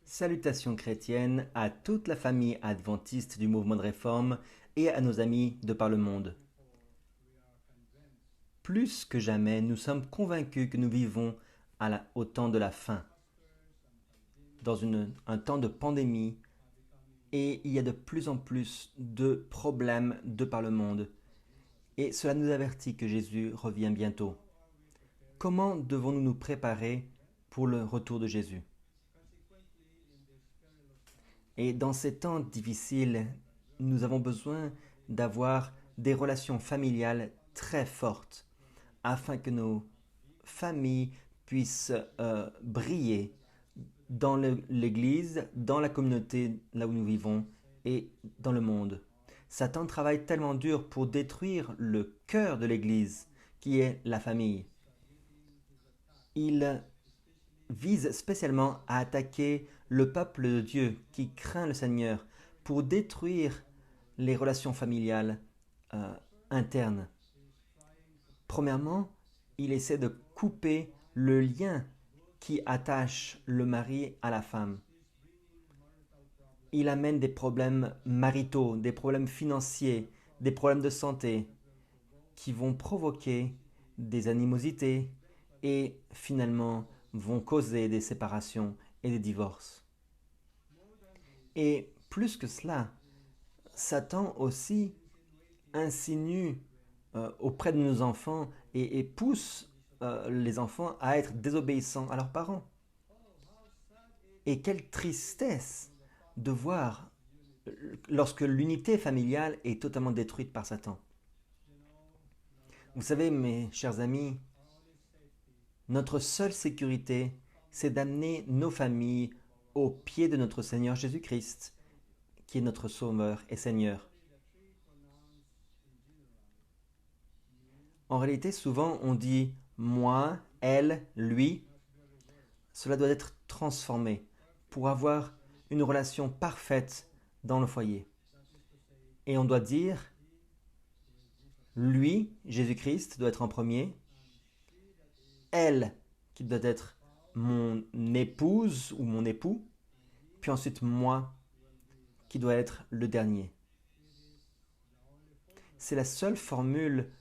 Salutations chrétiennes à toute la famille adventiste du mouvement de réforme et à nos amis de par le monde. Plus que jamais, nous sommes convaincus que nous vivons au temps de la fin, dans un temps de pandémie, et il y a de plus en plus de problèmes de par le monde. Et cela nous avertit que Jésus revient bientôt. Comment devons-nous nous préparer pour le retour de Jésus? Et dans ces temps difficiles, nous avons besoin d'avoir des relations familiales très fortes afin que nos familles puissent briller dans l'Église, dans la communauté là où nous vivons et dans le monde. Satan travaille tellement dur pour détruire le cœur de l'Église, qui est la famille. Il vise spécialement à attaquer le peuple de Dieu qui craint le Seigneur pour détruire les relations familiales euh, internes. Premièrement, il essaie de couper le lien qui attache le mari à la femme. Il amène des problèmes maritaux, des problèmes financiers, des problèmes de santé qui vont provoquer des animosités et finalement vont causer des séparations et des divorces. Et plus que cela, Satan aussi insinue auprès de nos enfants et pousse les enfants à être désobéissants à leurs parents. Et quelle tristesse de voir lorsque l'unité familiale est totalement détruite par Satan. Vous savez, mes chers amis, notre seule sécurité, c'est d'amener nos familles au pied de notre Seigneur Jésus-Christ, qui est notre Sauveur et Seigneur. En réalité, souvent on dit moi, elle, lui. Cela doit être transformé pour avoir une relation parfaite dans le foyer. Et on doit dire lui, Jésus-Christ, doit être en premier. Elle, qui doit être mon épouse ou mon époux. Puis ensuite moi, qui doit être le dernier. C'est la seule formule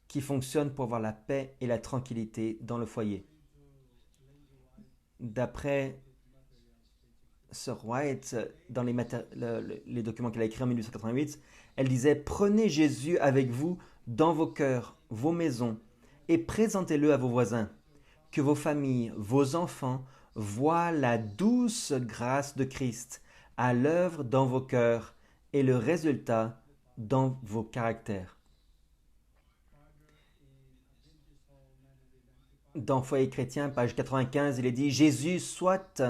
qui fonctionne pour avoir la paix et la tranquillité dans le foyer. D'après Sir White, dans les documents qu'elle a écrits en 1888, elle disait « Prenez Jésus avec vous dans vos cœurs, vos maisons, et présentez-le à vos voisins. Que vos familles, vos enfants voient la douce grâce de Christ à l'œuvre dans vos cœurs et le résultat dans vos caractères. » Dans Foyer chrétien, page 95, il est dit Jésus souhaite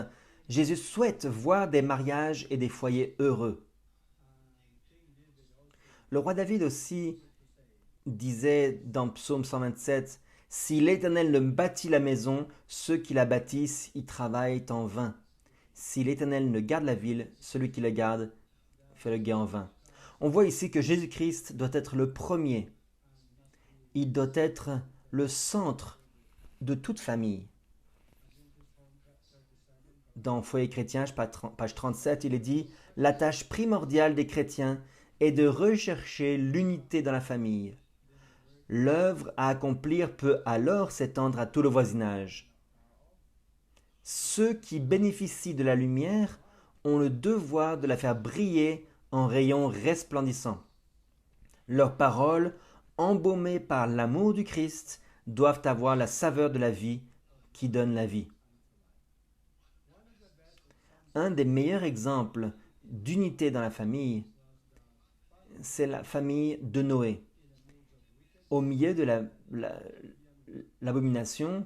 voir des mariages et des foyers heureux. Le roi David aussi disait dans Psaume 127, si l'Éternel ne bâtit la maison, ceux qui la bâtissent y travaillent en vain. Si l'Éternel ne garde la ville, celui qui la garde fait le guet en vain. On voit ici que Jésus-Christ doit être le premier. Il doit être le centre de toute famille. Dans Foyer chrétien, page 37, il est dit « La tâche primordiale des chrétiens est de rechercher l'unité dans la famille. L'œuvre à accomplir peut alors s'étendre à tout le voisinage. Ceux qui bénéficient de la lumière ont le devoir de la faire briller en rayons resplendissants. Leurs paroles, embaumées par l'amour du Christ, doivent avoir la saveur de la vie qui donne la vie. » Un des meilleurs exemples d'unité dans la famille, c'est la famille de Noé. Au milieu de l'abomination,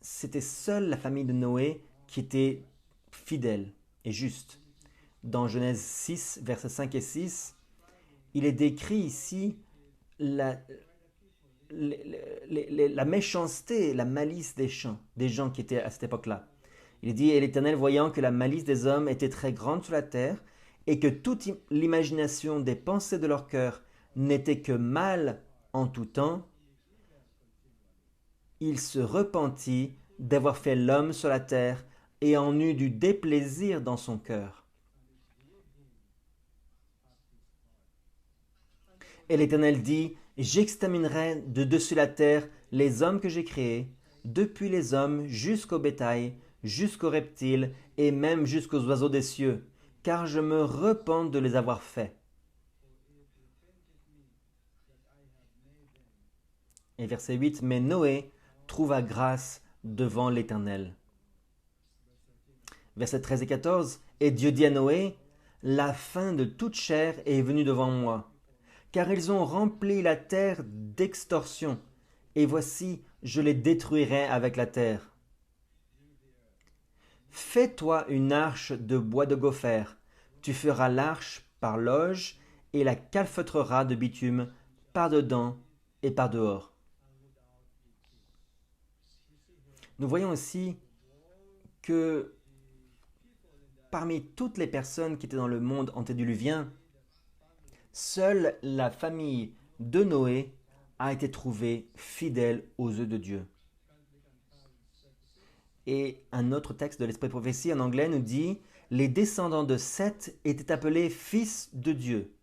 c'était seule la famille de Noé qui était fidèle et juste. Dans Genèse 6, versets 5 et 6, il est décrit ici la méchanceté, la malice des gens qui étaient à cette époque-là. Il dit « Et l'Éternel, voyant que la malice des hommes était très grande sur la terre, et que toute l'imagination des pensées de leur cœur n'était que mal en tout temps, il se repentit d'avoir fait l'homme sur la terre, et en eut du déplaisir dans son cœur. Et l'Éternel dit, j'exterminerai de dessus la terre les hommes que j'ai créés, depuis les hommes jusqu'au bétail, jusqu'aux reptiles et même jusqu'aux oiseaux des cieux, car je me repens de les avoir faits. Et verset 8, mais Noé trouva grâce devant l'Éternel. Versets 13 et 14, et Dieu dit à Noé, la fin de toute chair est venue devant moi, car ils ont rempli la terre d'extorsion, et voici, je les détruirai avec la terre. Fais-toi une arche de bois de gopher, tu feras l'arche par loge, et la calfeutreras de bitume par dedans et par dehors. Nous voyons aussi que parmi toutes les personnes qui étaient dans le monde antédiluvien, seule la famille de Noé a été trouvée fidèle aux yeux de Dieu. Et un autre texte de l'Esprit de prophétie en anglais nous dit « Les descendants de Seth étaient appelés fils de Dieu.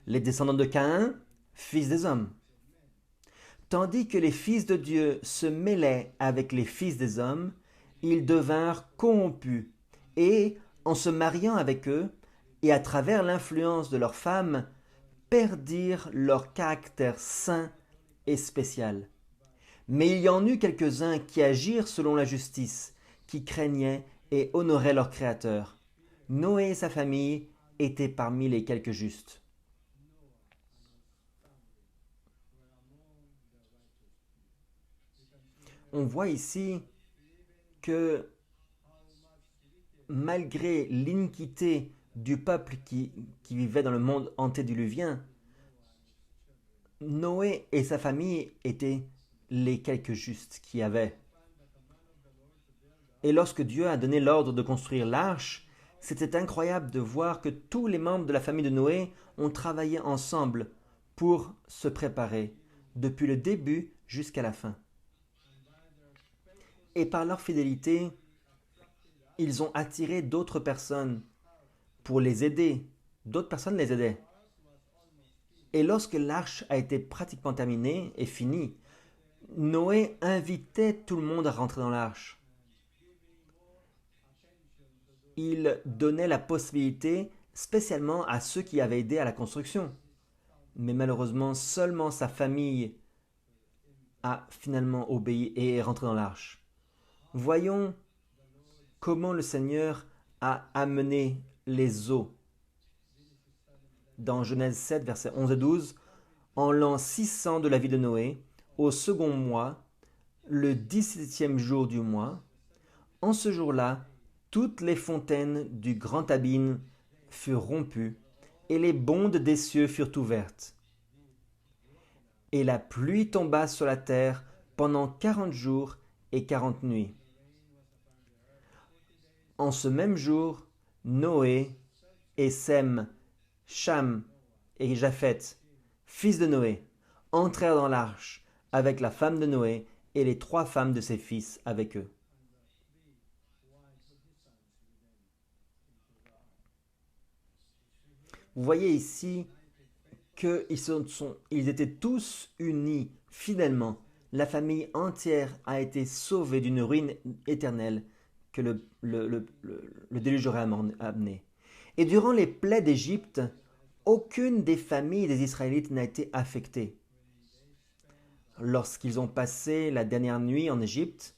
Les descendants de Caïn, fils des hommes. Tandis que les fils de Dieu se mêlaient avec les fils des hommes, ils devinrent corrompus et, en se mariant avec eux, et à travers l'influence de leurs femmes, perdirent leur caractère saint et spécial. Mais il y en eut quelques-uns qui agirent selon la justice, qui craignaient et honoraient leur Créateur. Noé et sa famille étaient parmi les quelques justes. On voit ici que malgré l'iniquité du peuple qui vivait dans le monde antédiluvien, Noé et sa famille étaient les quelques justes qu'il y avait. Et lorsque Dieu a donné l'ordre de construire l'arche, c'était incroyable de voir que tous les membres de la famille de Noé ont travaillé ensemble pour se préparer, depuis le début jusqu'à la fin. Et par leur fidélité, ils ont attiré d'autres personnes pour les aider. D'autres personnes les aidaient. Et lorsque l'arche a été pratiquement terminée et finie, Noé invitait tout le monde à rentrer dans l'arche. Il donnait la possibilité spécialement à ceux qui avaient aidé à la construction. Mais malheureusement, seulement sa famille a finalement obéi et est rentré dans l'arche. Voyons comment le Seigneur a amené les eaux. Dans Genèse 7, versets 11 et 12, en l'an 600 de la vie de Noé, au second mois, le 17e jour du mois, en ce jour-là, toutes les fontaines du grand abîme furent rompues, et les bondes des cieux furent ouvertes. Et la pluie tomba sur la terre pendant 40 jours et 40 nuits. En ce même jour, Noé et Sem, Cham et Japheth, fils de Noé, entrèrent dans l'arche avec la femme de Noé et les 3 femmes de ses fils avec eux. Vous voyez ici qu'ils étaient tous unis fidèlement. La famille entière a été sauvée d'une ruine éternelle que le déluge aurait amené. Et durant les plaies d'Égypte, aucune des familles des Israélites n'a été affectée. Lorsqu'ils ont passé la dernière nuit en Égypte,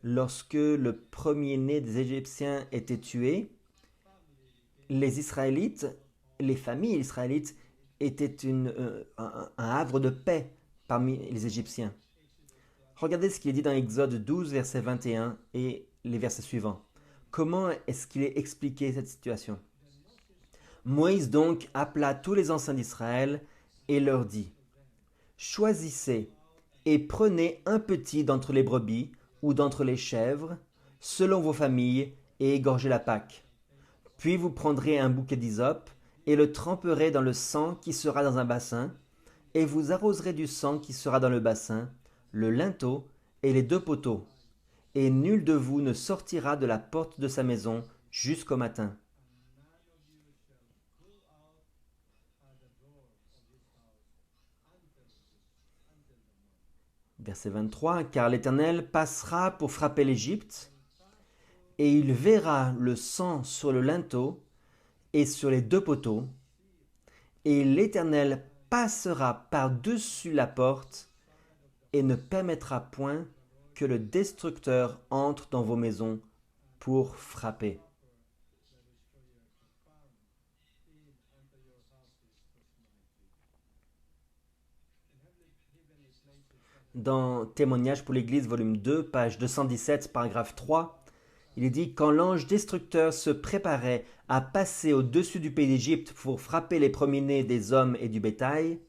lorsque le premier-né des Égyptiens était tué, les Israélites, les familles israélites étaient un havre de paix parmi les Égyptiens. Regardez ce qui est dit dans Exode 12, verset 21 et les versets suivants. Comment est-ce qu'il est expliqué cette situation? Moïse donc appela tous les anciens d'Israël et leur dit, choisissez et prenez un petit d'entre les brebis ou d'entre les chèvres, selon vos familles, et égorgez la Pâque. Puis vous prendrez un bouquet d'hysope et le tremperez dans le sang qui sera dans un bassin, et vous arroserez du sang qui sera dans le bassin, le linteau et les 2 poteaux. et nul de vous ne sortira de la porte de sa maison jusqu'au matin. Verset 23, car l'Éternel passera pour frapper l'Égypte, et il verra le sang sur le linteau et sur les deux poteaux, et l'Éternel passera par-dessus la porte et ne permettra point que le destructeur entre dans vos maisons pour frapper. Dans Témoignages pour l'Église, volume 2, page 217, paragraphe 3, il est dit « Quand l'ange destructeur se préparait à passer au-dessus du pays d'Égypte pour frapper les premiers-nés des hommes et du bétail,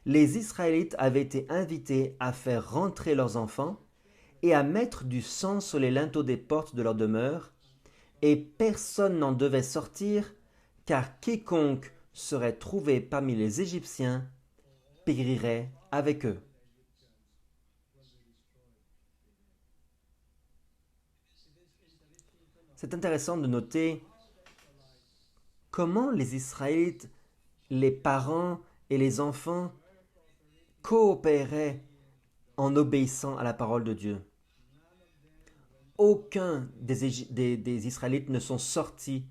les Israélites avaient été invités à faire rentrer leurs enfants et à mettre du sang sur les linteaux des portes de leur demeure, et personne n'en devait sortir, car quiconque serait trouvé parmi les Égyptiens périrait avec eux. » C'est intéressant de noter comment les Israélites, les parents et les enfants coopéraient en obéissant à la parole de Dieu. Aucun des Israélites ne sont sortis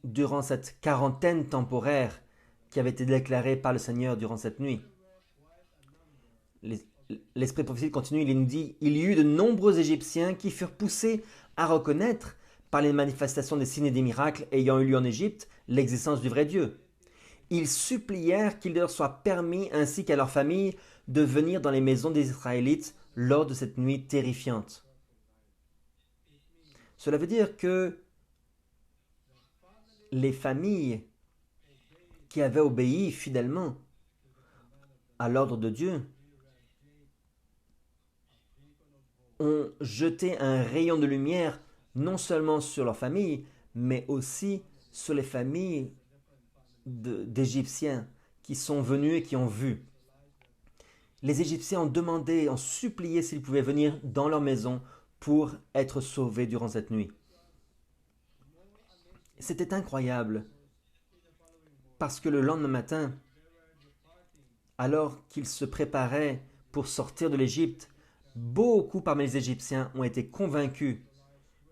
durant cette quarantaine temporaire qui avait été déclarée par le Seigneur durant cette nuit. L'Esprit prophétique continue, il nous dit « Il y eut de nombreux Égyptiens qui furent poussés à reconnaître, par les manifestations des signes et des miracles ayant eu lieu en Égypte, l'existence du vrai Dieu. Ils supplièrent qu'il leur soit permis, ainsi qu'à leurs familles, de venir dans les maisons des Israélites lors de cette nuit terrifiante. » Cela veut dire que les familles qui avaient obéi fidèlement à l'ordre de Dieu ont jeté un rayon de lumière non seulement sur leurs familles, mais aussi sur les familles d'Égyptiens qui sont venus et qui ont vu. Les Égyptiens ont demandé, ont supplié s'ils pouvaient venir dans leur maison pour être sauvés durant cette nuit. C'était incroyable, parce que le lendemain matin, alors qu'ils se préparaient pour sortir de l'Égypte, beaucoup parmi les Égyptiens ont été convaincus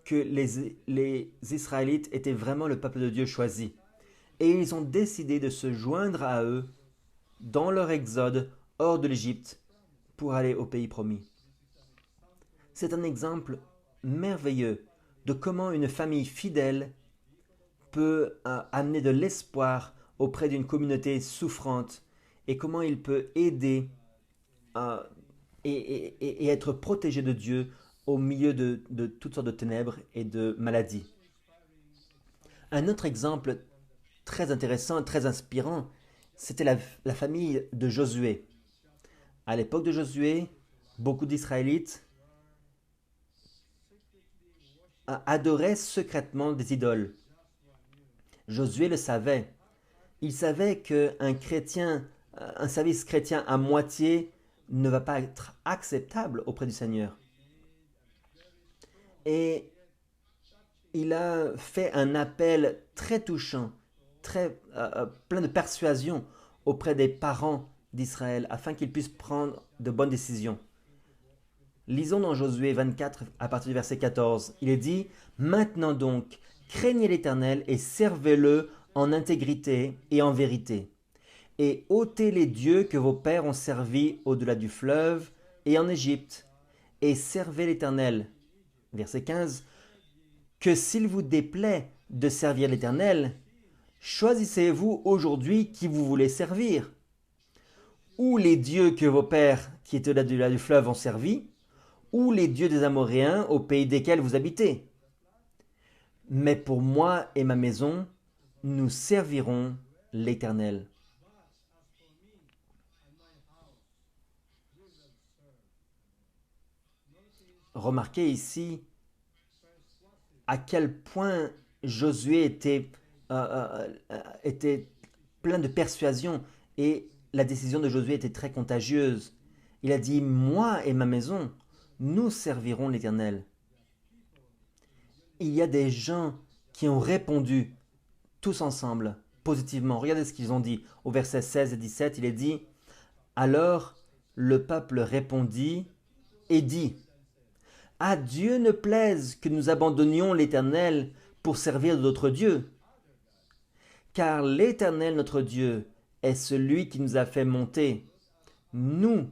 que les Israélites étaient vraiment le peuple de Dieu choisi. Et ils ont décidé de se joindre à eux dans leur exode hors de l'Égypte pour aller au pays promis. C'est un exemple merveilleux de comment une famille fidèle peut amener de l'espoir auprès d'une communauté souffrante et comment il peut aider et être protégé de Dieu au milieu de toutes sortes de ténèbres et de maladies. Un autre exemple très intéressant, très inspirant, c'était la famille de Josué. À l'époque de Josué, beaucoup d'Israélites adoraient secrètement des idoles. Josué le savait. Il savait qu'un chrétien, un service chrétien à moitié ne va pas être acceptable auprès du Seigneur. Et il a fait un appel très touchant, plein de persuasion auprès des parents d'Israël afin qu'ils puissent prendre de bonnes décisions. Lisons dans Josué 24 à partir du verset 14. Il est dit « Maintenant donc, craignez l'Éternel et servez-le en intégrité et en vérité. Et ôtez les dieux que vos pères ont servis au-delà du fleuve et en Égypte, et servez l'Éternel. » Verset 15. « Que s'il vous déplaît de servir l'Éternel, choisissez-vous aujourd'hui qui vous voulez servir. Ou les dieux que vos pères qui étaient au-delà du fleuve ont servi, ou les dieux des Amoréens au pays desquels vous habitez. Mais pour moi et ma maison, nous servirons l'Éternel. » Remarquez ici à quel point Josué était plein de persuasion et la décision de Josué était très contagieuse. Il a dit « Moi et ma maison, nous servirons l'Éternel. Il y a des gens qui ont répondu tous ensemble, positivement. Regardez ce qu'ils ont dit. Au verset 16 et 17, il est dit « Alors le peuple répondit et dit « À Dieu ne plaise que nous abandonnions l'Éternel pour servir d'autres dieux. Car l'Éternel notre Dieu est celui qui nous a fait monter, nous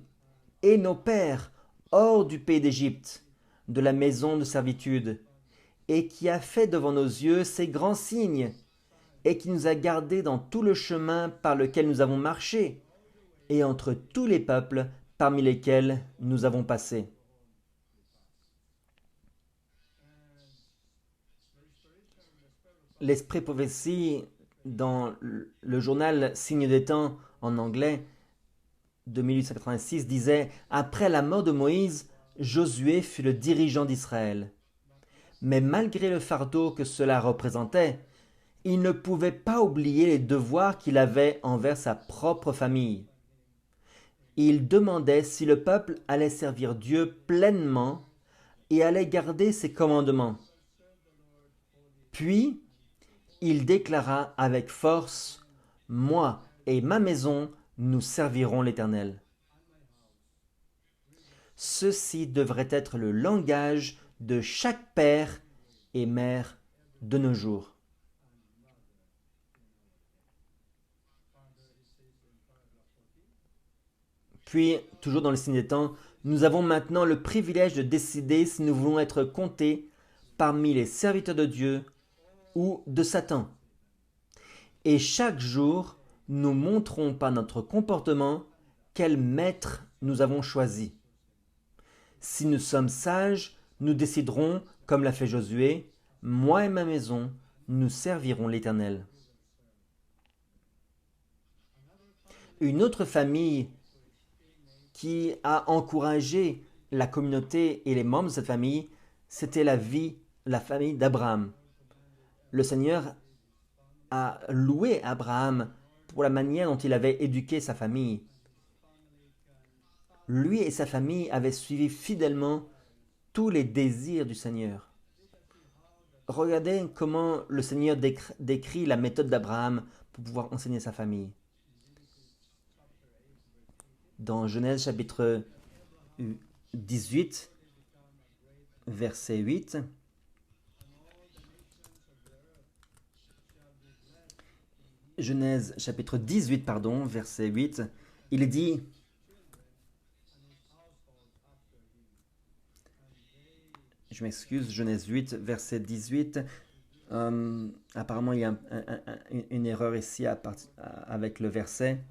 et nos pères, hors du pays d'Égypte, de la maison de servitude, et qui a fait devant nos yeux ces grands signes, et qui nous a gardés dans tout le chemin par lequel nous avons marché, et entre tous les peuples parmi lesquels nous avons passé. » L'Esprit Prophétie, dans le journal Signe des temps en anglais de 1886, disait « Après la mort de Moïse, Josué fut le dirigeant d'Israël. Mais malgré le fardeau que cela représentait, il ne pouvait pas oublier les devoirs qu'il avait envers sa propre famille. Il demandait si le peuple allait servir Dieu pleinement et allait garder ses commandements. Puis, il déclara avec force « Moi et ma maison, nous servirons l'Éternel. » Ceci devrait être le langage de chaque père et mère de nos jours. Puis, toujours dans le signe des temps, nous avons maintenant le privilège de décider si nous voulons être comptés parmi les serviteurs de Dieu ou de Satan. Et chaque jour, nous montrons par notre comportement quel maître nous avons choisi. Si nous sommes sages, nous déciderons, comme l'a fait Josué, « Moi et ma maison, nous servirons l'Éternel. » Une autre famille qui a encouragé la communauté et les membres de cette famille, c'était la famille d'Abraham. Le Seigneur a loué Abraham pour la manière dont il avait éduqué sa famille. Lui et sa famille avaient suivi fidèlement tous les désirs du Seigneur. Regardez comment le Seigneur décrit la méthode d'Abraham pour pouvoir enseigner sa famille. Dans Genèse chapitre 18, verset 8, Genèse chapitre 18, verset 8, il est dit « Je m'excuse, Genèse 8, verset 18. Apparemment, il y a une erreur ici avec le verset.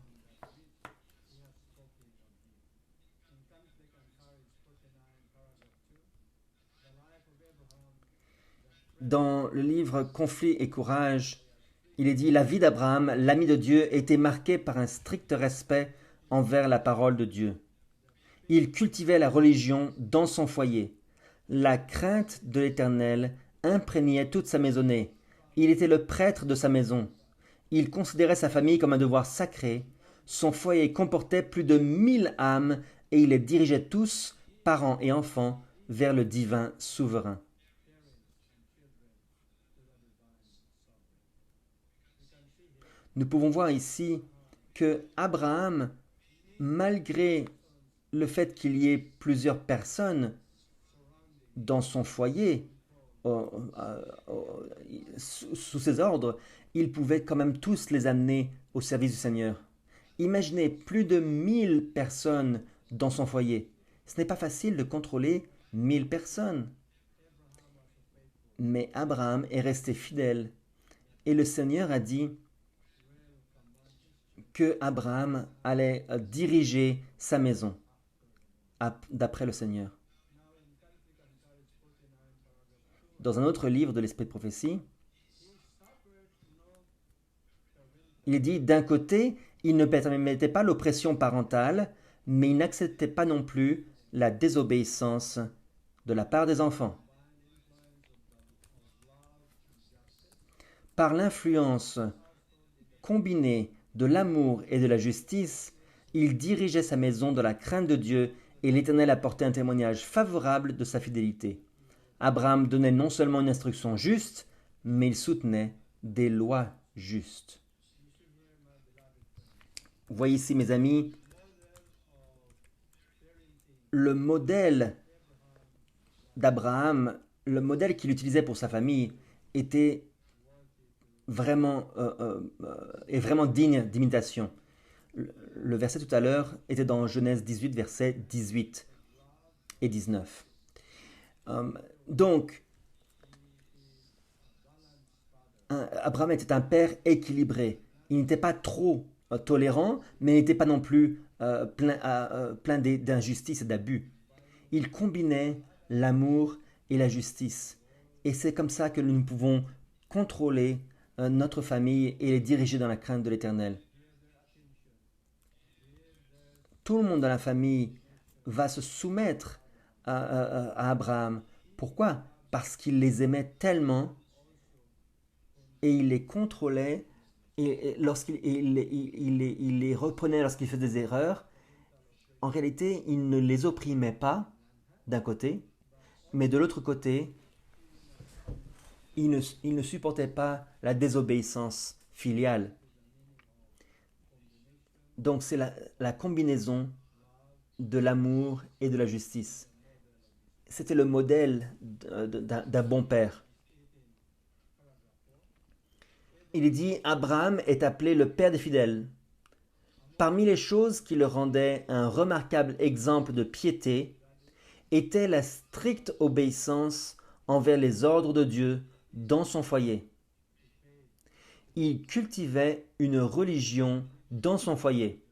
Dans le livre Conflits et courage, il est dit « La vie d'Abraham, l'ami de Dieu, était marquée par un strict respect envers la parole de Dieu. Il cultivait la religion dans son foyer. La crainte de l'Éternel imprégnait toute sa maisonnée. Il était le prêtre de sa maison. Il considérait sa famille comme un devoir sacré. Son foyer comportait plus de 1000 âmes et il les dirigeait tous, parents et enfants, vers le divin souverain. » Nous pouvons voir ici que Abraham, malgré le fait qu'il y ait plusieurs personnes dans son foyer, sous ses ordres, il pouvait quand même tous les amener au service du Seigneur. Imaginez plus de 1000 personnes dans son foyer. Ce n'est pas facile de contrôler 1000 personnes. Mais Abraham est resté fidèle. Et le Seigneur a dit que Abraham allait diriger sa maison, d'après le Seigneur. Dans un autre livre de l'Esprit de prophétie, il est dit, d'un côté, il ne permettait pas l'oppression parentale, mais il n'acceptait pas non plus la désobéissance de la part des enfants. Par l'influence combinée de l'amour et de la justice, il dirigeait sa maison dans la crainte de Dieu et l'Éternel apportait un témoignage favorable de sa fidélité. Abraham donnait non seulement une instruction juste, mais il soutenait des lois justes. Vous voyez ici, mes amis, le modèle d'Abraham, le modèle qu'il utilisait pour sa famille, était est vraiment digne d'imitation. Le verset tout à l'heure était dans Genèse 18, versets 18 et 19. Euh, donc, Abraham était un père équilibré. Il n'était pas trop tolérant, mais il n'était pas non plus plein d'injustice et d'abus. Il combinait l'amour et la justice. Et c'est comme ça que nous pouvons contrôler notre famille et les diriger dans la crainte de l'Éternel. Tout le monde dans la famille va se soumettre à Abraham. Pourquoi? Parce qu'il les aimait tellement et il les contrôlait et lorsqu'il il les reprenait lorsqu'ils faisaient des erreurs. En réalité, il ne les opprimait pas d'un côté, mais de l'autre côté, il ne supportait pas la désobéissance filiale. Donc c'est la combinaison de l'amour et de la justice. C'était le modèle d'un bon père. Il est dit, Abraham est appelé le père des fidèles. Parmi les choses qui le rendaient un remarquable exemple de piété, était la stricte obéissance envers les ordres de Dieu dans son foyer. Il cultivait une religion dans son foyer.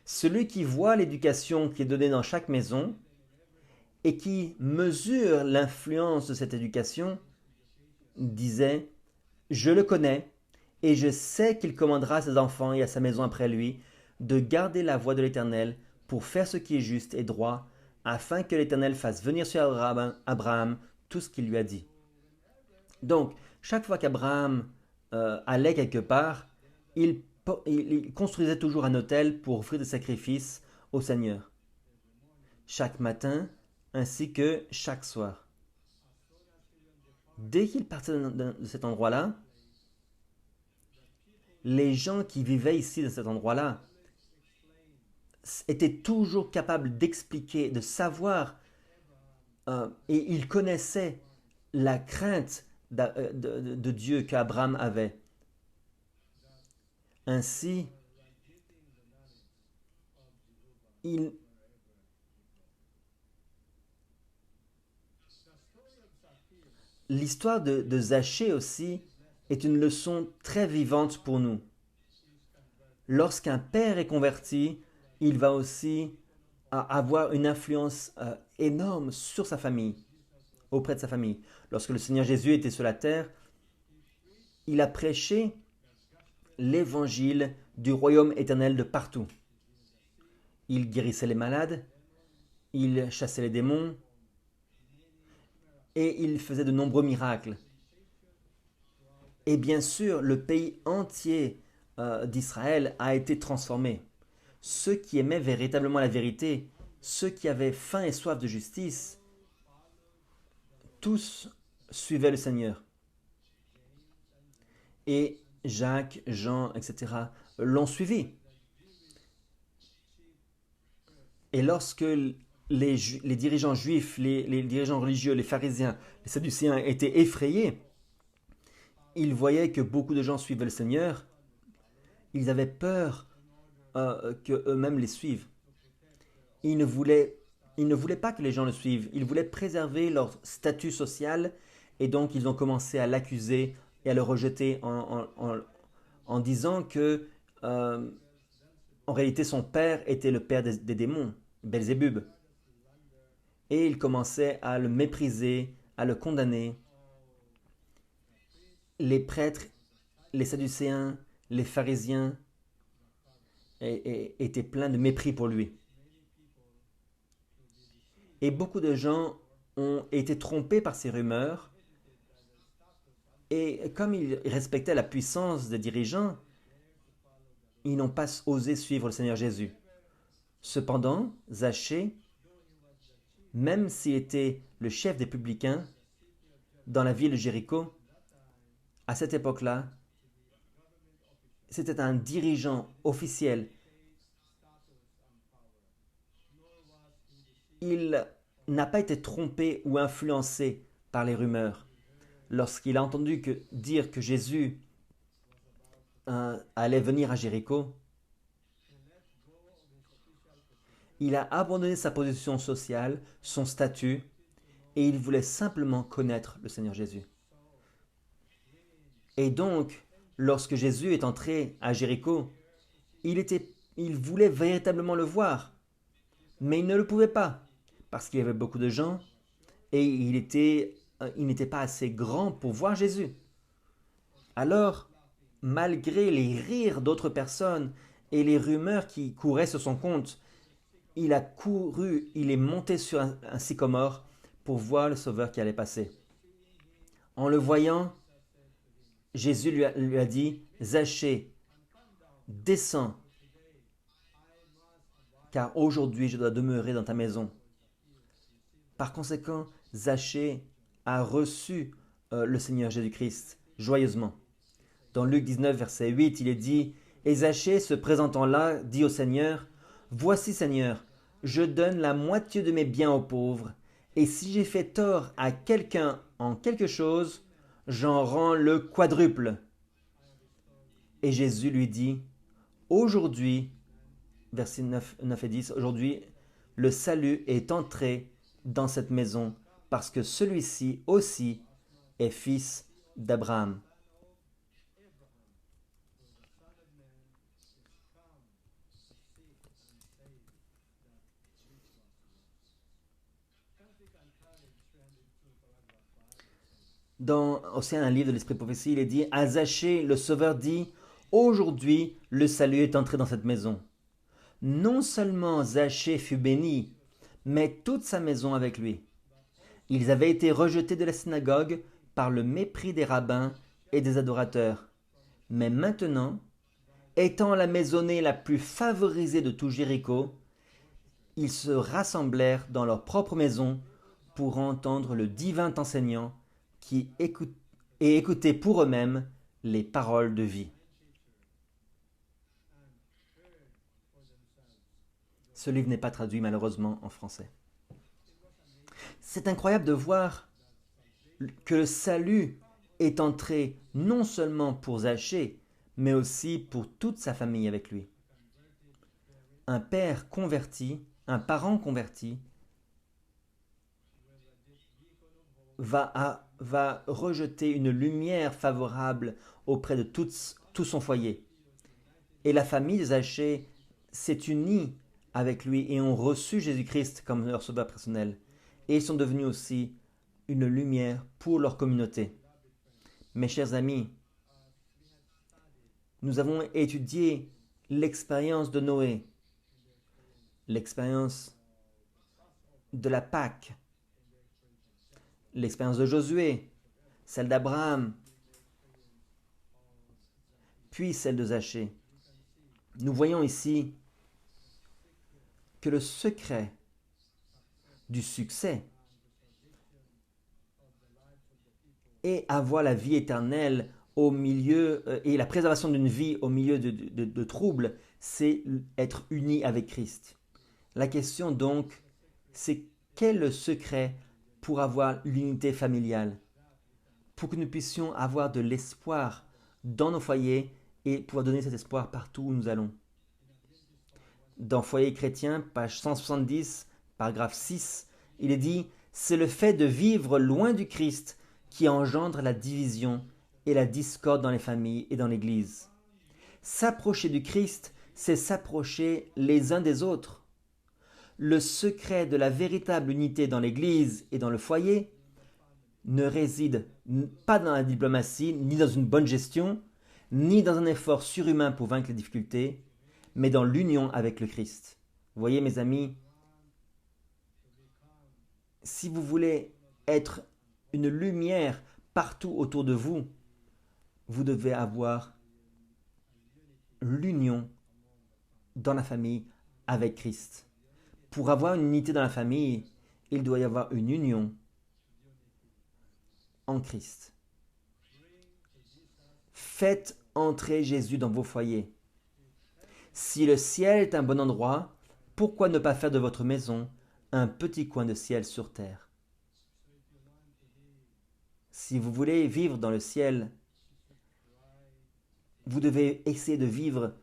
Celui qui voit l'éducation qui est donnée dans chaque maison et qui mesure l'influence de cette éducation disait, je le connais et je sais qu'il commandera à ses enfants et à sa maison après lui de garder la voie de l'Éternel pour faire ce qui est juste et droit, afin que l'Éternel fasse venir sur Abraham tout ce qu'il lui a dit. Donc, chaque fois qu'Abraham allait quelque part, il construisait toujours un autel pour offrir des sacrifices au Seigneur. Chaque matin, ainsi que chaque soir. Dès qu'il partait de cet endroit-là, les gens qui vivaient ici, dans cet endroit-là, étaient toujours capables d'expliquer, de savoir, et ils connaissaient la crainte de Dieu qu'Abraham avait. Ainsi, l'histoire de Zachée aussi est une leçon très vivante pour nous. Lorsqu'un père est converti, il va aussi avoir une influence énorme sur sa famille, auprès de sa famille. Lorsque le Seigneur Jésus était sur la terre, il a prêché l'évangile du royaume éternel de partout. Il guérissait les malades, il chassait les démons et il faisait de nombreux miracles. Et bien sûr, le pays entier d'Israël a été transformé. Ceux qui aimaient véritablement la vérité, ceux qui avaient faim et soif de justice, tous suivaient le Seigneur. Et Jacques, Jean, etc. l'ont suivi. Et lorsque les dirigeants juifs, les dirigeants religieux, les pharisiens, les sadducéens étaient effrayés, ils voyaient que beaucoup de gens suivaient le Seigneur, ils avaient peur qu'eux-mêmes les suivent. Ils ne voulaient pas que les gens le suivent, ils voulaient préserver leur statut social et donc ils ont commencé à l'accuser et à le rejeter en disant que en réalité son père était le père des démons, Belzébub. Et ils commençaient à le mépriser, à le condamner. Les prêtres, les sadducéens, les pharisiens étaient pleins de mépris pour lui. Et beaucoup de gens ont été trompés par ces rumeurs. Et comme ils respectaient la puissance des dirigeants, ils n'ont pas osé suivre le Seigneur Jésus. Cependant, Zachée même s'il était le chef des publicains dans la ville de Jéricho, à cette époque-là, c'était un dirigeant officiel. Il n'a pas été trompé ou influencé par les rumeurs. Lorsqu'il a entendu dire que Jésus allait venir à Jéricho, il a abandonné sa position sociale, son statut, et il voulait simplement connaître le Seigneur Jésus. Et donc, lorsque Jésus est entré à Jéricho, il voulait véritablement le voir, mais il ne le pouvait pas, parce qu'il y avait beaucoup de gens, et il n'était pas assez grand pour voir Jésus. Alors, malgré les rires d'autres personnes et les rumeurs qui couraient sur son compte, il a couru, il est monté sur un sycomore pour voir le Sauveur qui allait passer. En le voyant, Jésus lui a dit, Zachée, descends, car aujourd'hui je dois demeurer dans ta maison. Par conséquent, Zachée a reçu le Seigneur Jésus-Christ joyeusement. Dans Luc 19, verset 8, il est dit, et Zachée, se présentant là, dit au Seigneur, voici Seigneur, je donne la moitié de mes biens aux pauvres, et si j'ai fait tort à quelqu'un en quelque chose, j'en rends le quadruple. Et Jésus lui dit, aujourd'hui, versets 9 et 10, aujourd'hui, le salut est entré dans cette maison, parce que celui-ci aussi est fils d'Abraham. Dans aussi un livre de l'Esprit de prophétie, il est dit, à Zachée, le Sauveur dit, aujourd'hui, le salut est entré dans cette maison. Non seulement Zachée fut béni, mais toute sa maison avec lui. Ils avaient été rejetés de la synagogue par le mépris des rabbins et des adorateurs. Mais maintenant, étant la maisonnée la plus favorisée de tout Jéricho, ils se rassemblèrent dans leur propre maison pour entendre le divin enseignant et écouter pour eux-mêmes les paroles de vie. Ce livre n'est pas traduit malheureusement en français. C'est incroyable de voir que le salut est entré non seulement pour Zachée, mais aussi pour toute sa famille avec lui. Un père converti, un parent converti, va rejeter une lumière favorable auprès de tout son foyer. Et la famille de Zachée s'est unie avec lui et ont reçu Jésus-Christ comme leur sauveur personnel. Et ils sont devenus aussi une lumière pour leur communauté. Mes chers amis, nous avons étudié l'expérience de Noé, l'expérience de la Pâque, l'expérience de Josué, celle d'Abraham, puis celle de Zachée. Nous voyons ici que le secret du succès est avoir la vie éternelle au milieu et la préservation d'une vie au milieu de troubles, c'est être uni avec Christ. La question donc, c'est quel est le secret pour avoir l'unité familiale, pour que nous puissions avoir de l'espoir dans nos foyers et pouvoir donner cet espoir partout où nous allons. Dans Foyer chrétien, page 170, paragraphe 6, il est dit « C'est le fait de vivre loin du Christ qui engendre la division et la discorde dans les familles et dans l'Église. S'approcher du Christ, c'est s'approcher les uns des autres. Le secret de la véritable unité dans l'Église et dans le foyer ne réside pas dans la diplomatie, ni dans une bonne gestion, ni dans un effort surhumain pour vaincre les difficultés, mais dans l'union avec le Christ. Vous voyez, mes amis, si vous voulez être une lumière partout autour de vous, vous devez avoir l'union dans la famille avec Christ. Pour avoir une unité dans la famille, il doit y avoir une union en Christ. Faites entrer Jésus dans vos foyers. Si le ciel est un bon endroit, pourquoi ne pas faire de votre maison un petit coin de ciel sur terre? Si vous voulez vivre dans le ciel, vous devez essayer de vivre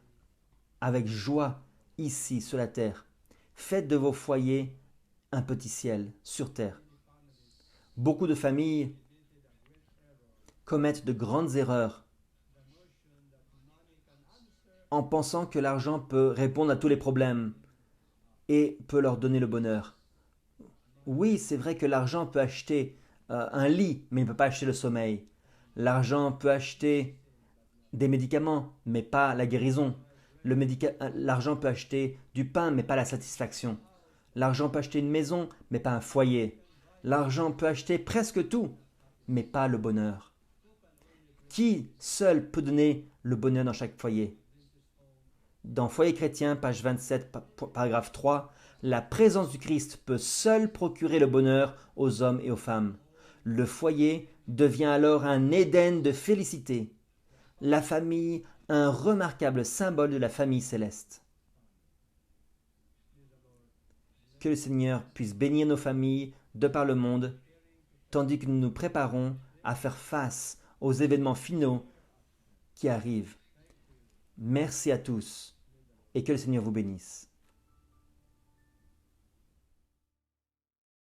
avec joie ici sur la terre. Faites de vos foyers un petit ciel sur terre. Beaucoup de familles commettent de grandes erreurs en pensant que l'argent peut répondre à tous les problèmes et peut leur donner le bonheur. Oui, c'est vrai que l'argent peut acheter un lit, mais il ne peut pas acheter le sommeil. L'argent peut acheter des médicaments, mais pas la guérison. L'argent peut acheter du pain, mais pas la satisfaction. L'argent peut acheter une maison, mais pas un foyer. L'argent peut acheter presque tout, mais pas le bonheur. Qui seul peut donner le bonheur dans chaque foyer? Dans Foyer chrétien, page 27, paragraphe 3, la présence du Christ peut seule procurer le bonheur aux hommes et aux femmes. Le foyer devient alors un Éden de félicité. La famille, un remarquable symbole de la famille céleste. Que le Seigneur puisse bénir nos familles de par le monde, tandis que nous nous préparons à faire face aux événements finaux qui arrivent. Merci à tous et que le Seigneur vous bénisse.